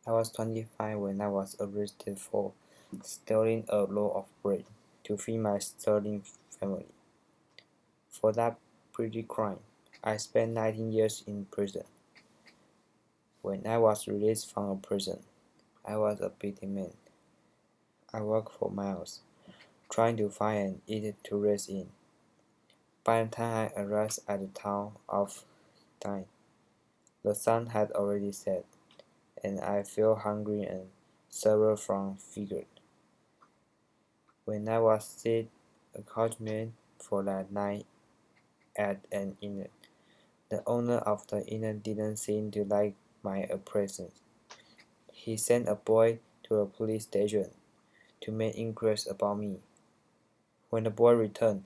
I was 25 when I was arrested for stealing a loaf of bread to feed my starving family. For that petty crime, I spent 19 years in prison. When I was released from prison, I was a busy man. I walked for miles, trying to find an inn to rest in. By the time I arrived at the town of Tyne, the sun had already set, and I felt hungry and suffered from fever. When I was seated a coachman for that night at an inn, the owner of the inn didn't seem to like my presence. He sent a boy to a police station to make inquiries about me. When the boy returned,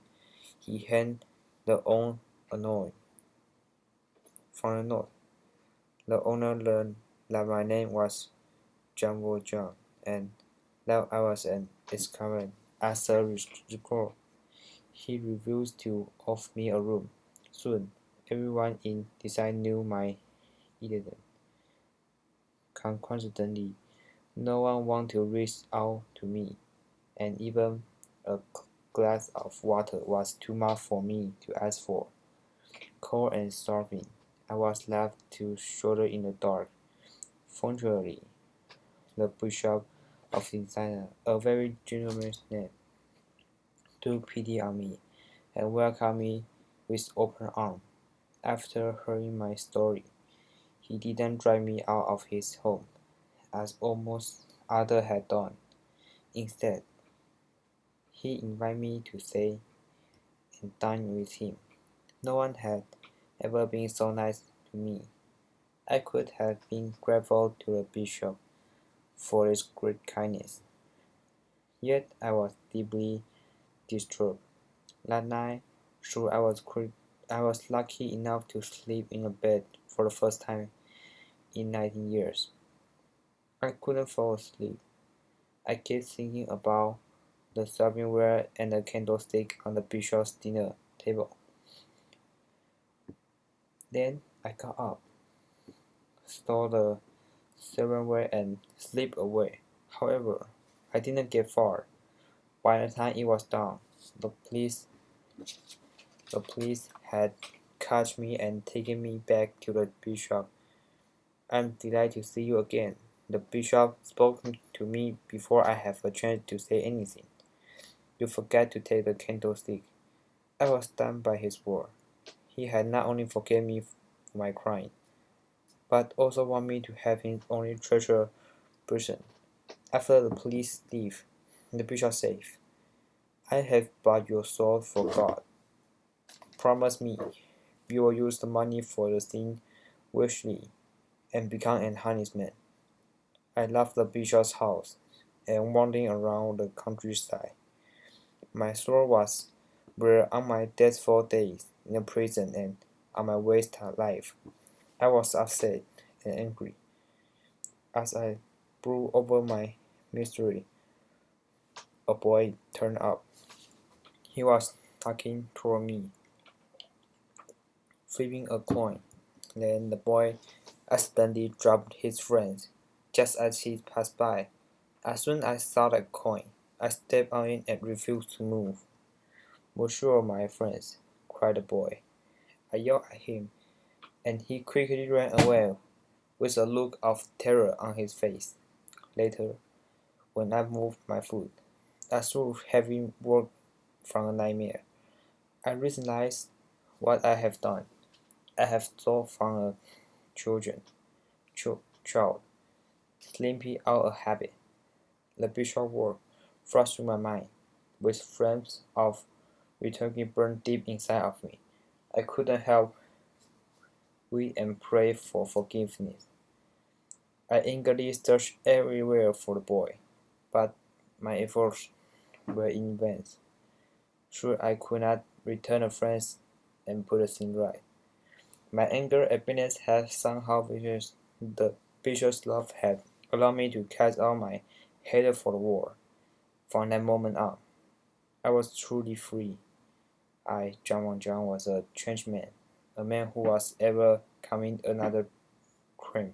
he handed the owner a note. From the note, the owner learned that my name was John and that I was an escapement. As a result, he refused to offer me a room. Soon, everyone in design knew my identity. Consequently, no one wanted to reach out to me, and even a glass of water was too much for me to ask for. Cold and starving, I was left to shoulder in the dark. Fortunately, the bishop of Indiana, a very generous man, took pity on me and welcomed me with open arms. After hearing my story, he didn't drive me out of his home, as almost others had done. Instead, he invited me to stay and dine with him. No one had ever been so nice to me. I could have been grateful to the bishop for his great kindness, yet I was deeply disturbed. That night, sure I was lucky enough to sleep in a bed for the first time in 19 years. I couldn't fall asleep. I kept thinking about the servingware and the candlestick on the bishop's dinner table. Then I got up, stole the silverware and slipped away. However, I didn't get far. By the time it was done, the police the police had caught me and taken me back to the bishop. I'm delighted to see you again. The bishop spoke to me before I had a chance to say anything. You forgot to take the candlestick. I was stunned by his word. He had not only forgiven me for my crime, but also wanted me to have his only treasured person. After the police leave, the bishop said, I have bought your soul for God. Promise me you will use the money for the thing wisely and become an honest man. I left the bishop's house and wandering around the countryside. My soul was bare on my deathful days in the prison and on my wasted life. I was upset and angry. As I brooded over my misery, a boy turned up. He was talking toward me, flipping a coin. Then the boy accidentally dropped his friend just as he passed by. As soon as I saw the coin, I stepped on it and refused to move. Monsieur, my friends, cried the boy. I yelled at him, and he quickly ran away with a look of terror on his face. Later, when I moved my foot, as though having woke from a nightmare, I realized what I have done. I have stolen from a child, sleeping out a habit. The bishop word flashed through my mind, with flames of returning burned deep inside of me. I couldn't help weep and pray for forgiveness. I angrily searched everywhere for the boy, but my efforts were in vain. Sure, I could not return a friend and put the thing right. My anger and bitterness had somehow reached the bishop's love had allowed me to cast out my hatred for the war. From that moment on, I was truly free. John was a changed man, a man who was ever committing another crime.